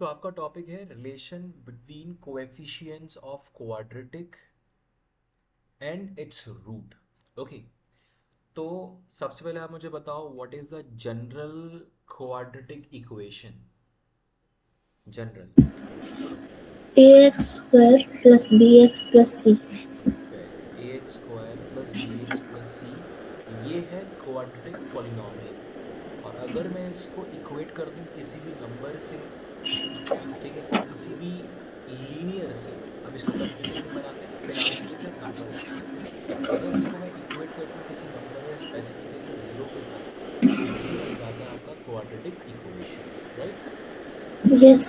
तो आपका टॉपिक है relation between coefficients of quadratic and its root. Okay, तो सबसे पहले आप मुझे बताओ what is the general quadratic equation. General. ax square plus bx plus c. Very good. A X square plus B X plus C, ये है quadratic polynomial. और अगर मैं इसको इक्वेट कर दूं किसी भी नंबर से, ठीक है, किसी भी लीनियर से, अब इसको कंफ्यूजिंग नहीं बनाते, फिलहाल के लिए सिर्फ नंबर लेते हैं। अगर इसको मैं इक्वेट कर दूं किसी नंबर या स्पेसिफिकली जीरो के साथ, तो ये बन जाता है आपका क्वाड्रेटिक इक्वेशन, राइट। Yes,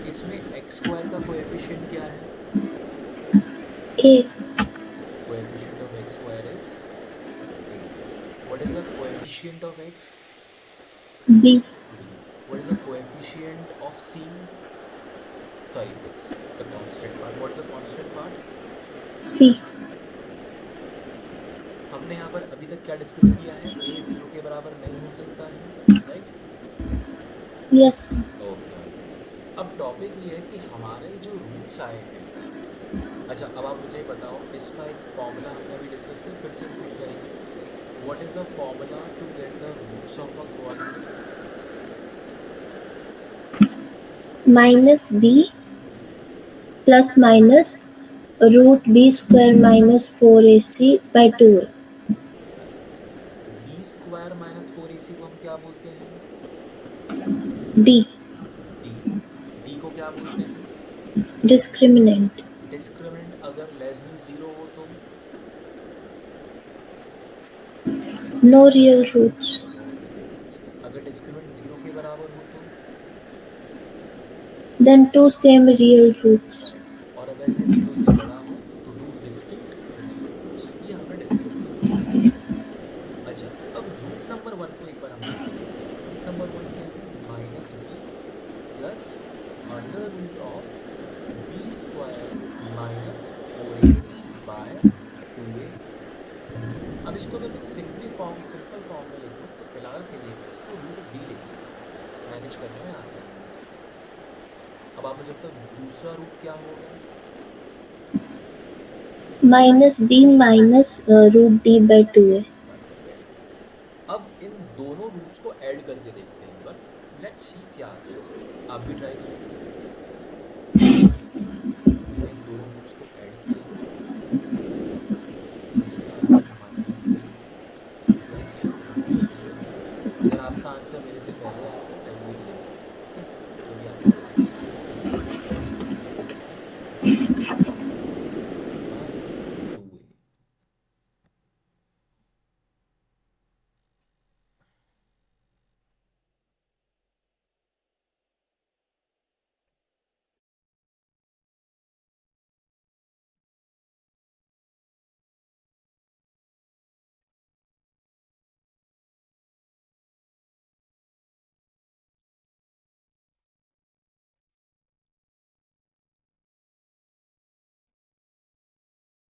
इसमें एक्स स्क्वायर का कोएफिशिएंट क्या है? a coefficient of x square is a. What is the coefficient of x? b b. What is the coefficient of c? Sorry, it's the constant part. What is the constant part? c. c. हमने यहाँ पर अभी तक क्या discuss किया है? a zero के बराबर नहीं हो सकता है, राइट। Yes, okay okay. अब टॉपिक ये है कि हमारे जो रूट्स आए हैं, अच्छा अब आप मुझे बताओ, इसका एक फॉर्मूला हमने अभी डिस्कस किया, फिर से रिपीट करेंगे। What is the formula to get the roots of a quadratic? minus b plus minus root b square minus 4ac by 2a. Very good. B square minus four A C को हम क्या बोलते हैं? d D. D को क्या बोलते हैं? discriminant. Discriminant. अगर लेस देन जीरो हो तो? No real roots. No real roots. अगर डिस्क्रिमिनेंट जीरो के बराबर हो तो? Then two same real roots. और अगर ये जीरो से बड़ा हो तो टू डिस्टिंक्ट रियल रूट्स। ये हमने डिस्कस किया। अच्छा, अब रूट नंबर वन को एक बार हम देख लेते हैं। रूट नंबर वन क्या है? Minus B plus under root of B square minus four A C by two A. अब इसको अगर मैं सिंपल फॉर्म में लिखूँ तो फिलहाल के लिए मैं इसको रूट डी लिख देता हूँ, मैनेज करने में आसानी के लिए। अब आप मुझे बताओ दूसरा रूट क्या होगा? Minus b minus root d by 2a. Very good. अब इन दोनों रूट्स को ऐड करके देखते हैं एक बार। लेट्स सी क्या आता है। आप भी ट्राई करो। मैंने इन दोनों रूट्स को ऐड किया, तो ये क्या आ गया? Minus B plus root D. अगर आपका आंसर मेरे से पहले आया तो आई विल बिलीव यू, ठीक है। जो भी आपका आंसर पहले आया, प्लीज कमेंट करें। तो it's minus B by two A.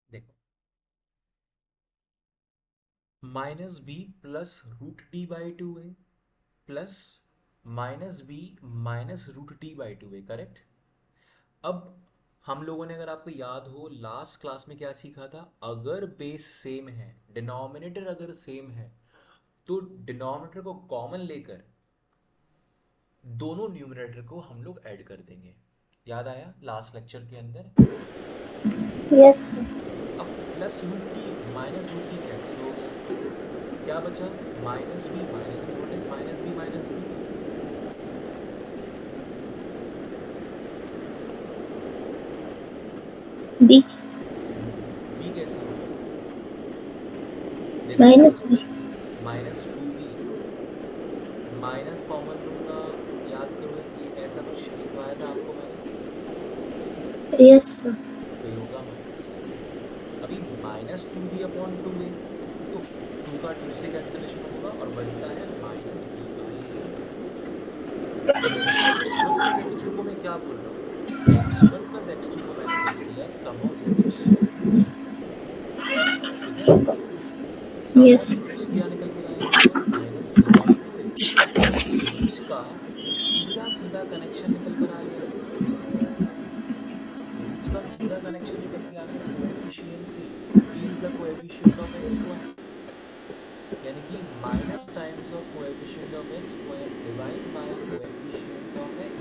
देखो, minus B plus root D by two A plus minus B minus root D by two A, correct. अब हम लोगों ने, अगर आपको याद हो, लास्ट क्लास में क्या सीखा था? अगर बेस सेम है, डिनोमिनेटर अगर सेम है, तो डिनोमिनेटर को कॉमन लेकर दोनों न्यूमरेटर को हम लोग ऐड कर देंगे। याद आया लास्ट लेक्चर के अंदर? Yes, अब plus root T minus root T cancel हो गया, क्या बचा? Minus B minus B. What is minus B minus B? b B कैसे होगा? देखो, minus b. Minus two B, minus common लूंगा, याद करो ये ऐसा कुछ लिखवाया था आपको मैंने, Yes, sir. तो ये होगा माइनस टू बी। अभी minus two B upon two A, तो टू का टू से कैंसिलेशन होगा और बनता है माइनस बी बाई ए। अब X one plus X two को मैं क्या बोल रहा हूँ? X one plus X two को मैंने बोल दिया सम ऑफ रूट्स, ठीक है। सम Yes, ऑफ रूट्स क्या निकल कर आया यहाँ पर? Minus B by two A. अब रूट्स का एक सीधा सीधा कनेक्शन निकल कर is the coefficient of x square, यानी कि minus times of coefficient of x square divide by coefficient of x,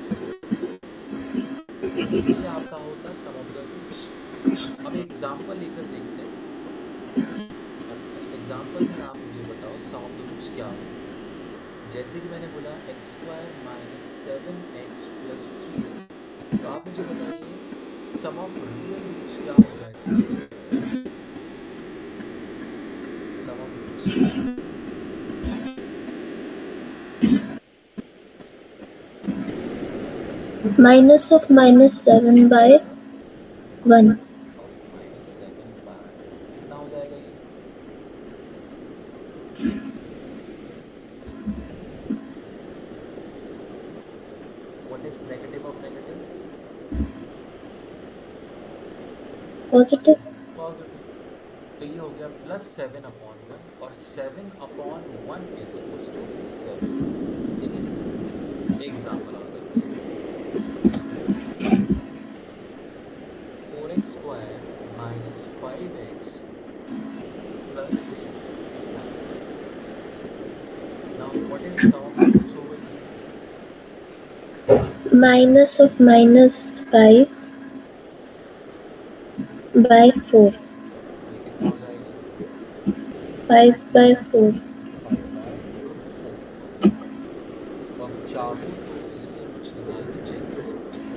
ये आपका होता सम ऑफ द रूट्स। अब एग्जांपल लेकर देखते हैं, अब इस एग्जांपल में आप मुझे बताओ सम ऑफ द रूट्स क्या होगा। जैसे कि मैंने बोला x square minus 7x plus 3, तो आप मुझे बताइए सम ऑफ रियल रूट्स क्या होगा इसका, sum of roots minus of minus 7 by 1. Of minus 7 by कितना हो जाएगा ये, what is negative of negative, Positive. Positive, तो ये हो गया प्लस 7 अपॉन 1 और 7 अपॉन 1 इज इक्वल्स टू 7। ठीक है, एक एग्जांपल और करते हैं, 4x square minus 5x plus, now what is sum of the roots over here, Minus of minus 5 by 4. ये कितना हो जाएगा 5 by 4. 5 बाय 4। तो अब चाहूँ तो इसके रूट्स निकाल के चेक कर सकते हैं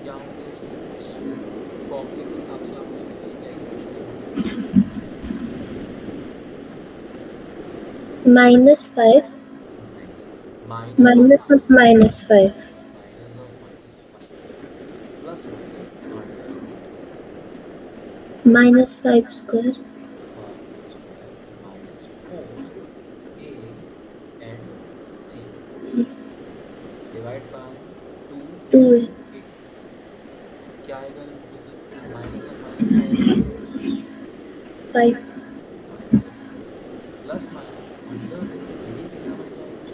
क्या होंगे इसके रूट्स, फॉर्मूले के हिसाब से आप मुझे बताइए क्या इक्वेशन होगी। Minus 5. Minus of minus 5. Minus of minus 5 plus minus under Minus 5 square. Minus 4a and c C. Divide by 2. 2 क्या आएगा, माइनस ऑफ माइनस आएगा 5. प्लस माइनस अंडर रूट ये कितना बन जाएगा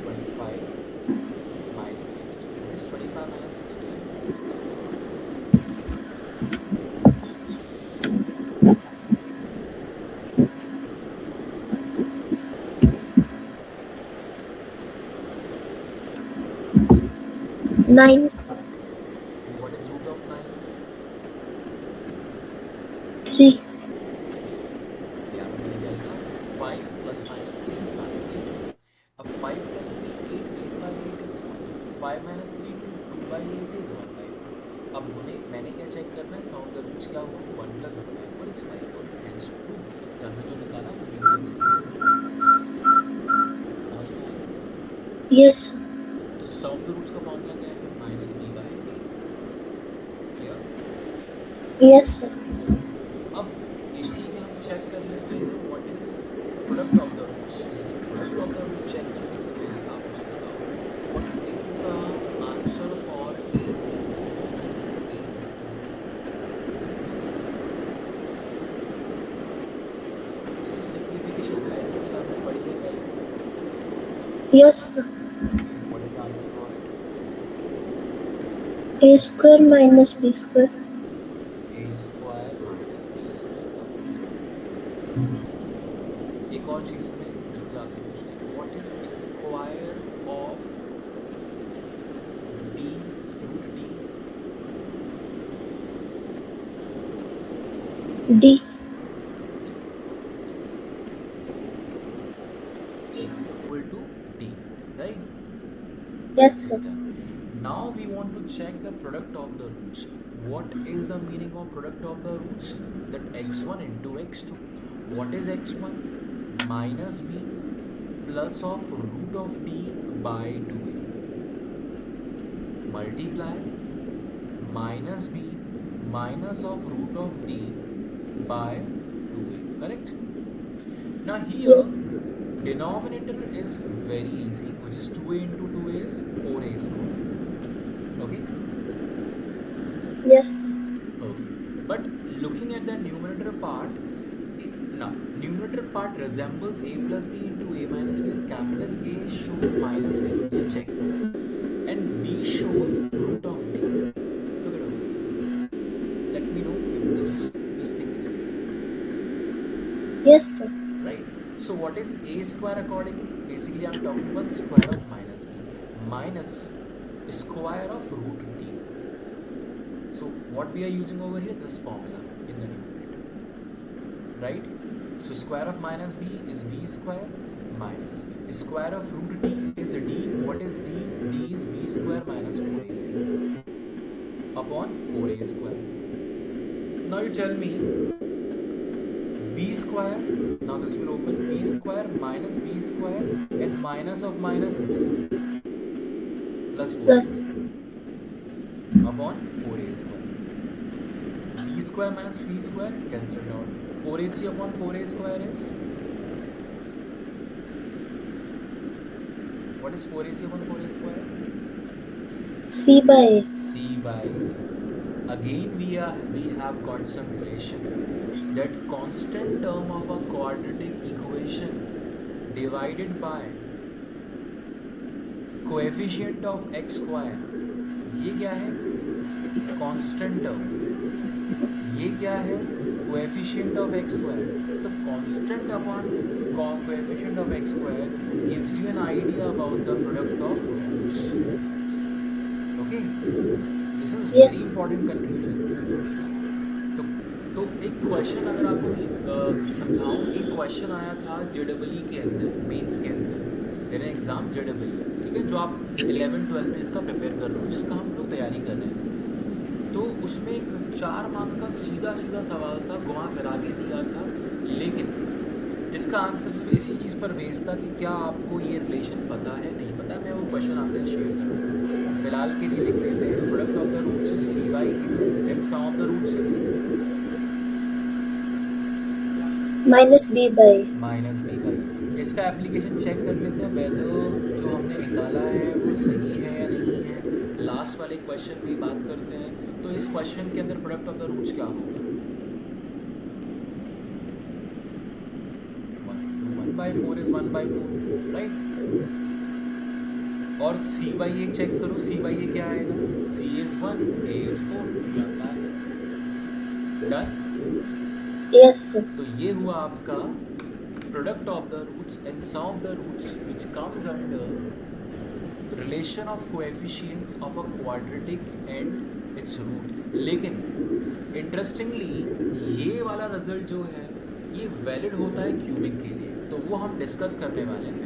25 minus 60, this 25 minus 60, Nine. What is root of 9, 3. यहाँ पे मिल जाएगा 5 प्लस माइनस 3 बाई 8। अब 5 plus 3 8, 8 by 8 is 5 minus 3 2 by 8 is 1 by 4। अब मैंने क्या चेक करना है, सम ऑफ द रूट्स क्या हुआ 1 प्लस 1 बाई 4 इज 5 और हेंस प्रूव कि हमने जो निकाला वो बिल्कुल सही है। समझ में आया? Yes. तो सम ऑफ द रूट्स का फॉर्मूला क्या है minus B by A, clear. Yes, sir. अब इसी में हम चेक कर लेते हैं what is product of the roots, लेकिन product of the root check करने से पहले आप मुझे बताओ what is the answer for a plus ये सिंप्लीफिकेशन आइडेंटिटी आपने पढ़ी है पहले, Yes, sir. What is answer for A square minus B square. a square minus b square. एक और चीज में जो आपसे पूछना है what is square of d root d, D. equal to d, right? Yes, This sir. is done. Now we want to check the product of the roots. What is the meaning of product of the roots? That x1 into x2. What is x1? Minus b plus of root of d by 2a. Multiply minus b minus of root of d by 2a. Correct? Now here Yes. denominator is very easy, which is 2a into 2a is 4a square. Okay? Yes. Okay. But looking at the numerator part, now numerator part resembles a plus b into a minus b, and capital A shows minus b. Just check. And b shows root of d. Look at it. Let me know if this thing is clear. Yes, sir. right? So what is a square accordingly? Basically I'm talking about square of minus b minus square of root d. So what we are using over here, this formula in the numerator, right? So square of minus b is b square minus square of root d is a d. What is d? D is b square minus 4ac upon 4a square. Now you tell me b square, now this will open, b square minus b square and minus of minuses plus 4ac Plus. upon 4a square. b square minus b square cancelled out. 4ac upon 4a square is, what is 4ac upon 4a square? C by A. C by A. Again we have got some relation that constant term of a quadratic equation divided by coefficient of x square, ये क्या है? constant term. ये क्या है? coefficient of x square. तो constant upon coefficient of x square gives you an idea about the product of roots. Okay, this is Yes. very important conclusion. तो एक question अगर आपको मैं समझाऊँ, एक क्वेश्चन आया था JEE के अंदर, मेंस के अंदर, मेरा एग्ज़ाम JEE, ठीक है, जो आप 11-12 में इसका प्रिपेयर कर रहे हो, जिसका हम लोग तैयारी कर रहे हैं, तो उसमें एक 4 मार्क का सीधा सवाल था, घुमा फिरा के दिया था, लेकिन इसका आंसर सिर्फ इसी चीज़ पर बेस्ड था कि क्या आपको ये रिलेशन पता है, नहीं पता है। मैं वो क्वेश्चन आपके साथ शेयर करूँगा। फिलहाल के लिए लिख लेते हैं, product of the roots is c by a and sum of the roots is minus B by A. Minus B by. इसका एप्लीकेशन चेक कर लेते हैं वेदर जो हमने निकाला है वो सही है या नहीं है। लास्ट वाले क्वेश्चन की बात करते हैं। तो इस क्वेश्चन के अंदर प्रोडक्ट ऑफ द रूट्स क्या होगा? 1/4 इज 1/4, राइट? और c by a चेक करो, c by a क्या आएगा? c is 1, a is 4, done. Yes, sir. तो ये हुआ आपका product of the roots and sum of the roots which comes under relation of coefficients of a quadratic and its root. लेकिन interestingly ये वाला result जो है ये वैलिड होता है क्यूबिक के लिए, तो वो हम डिस्कस करने वाले हैं।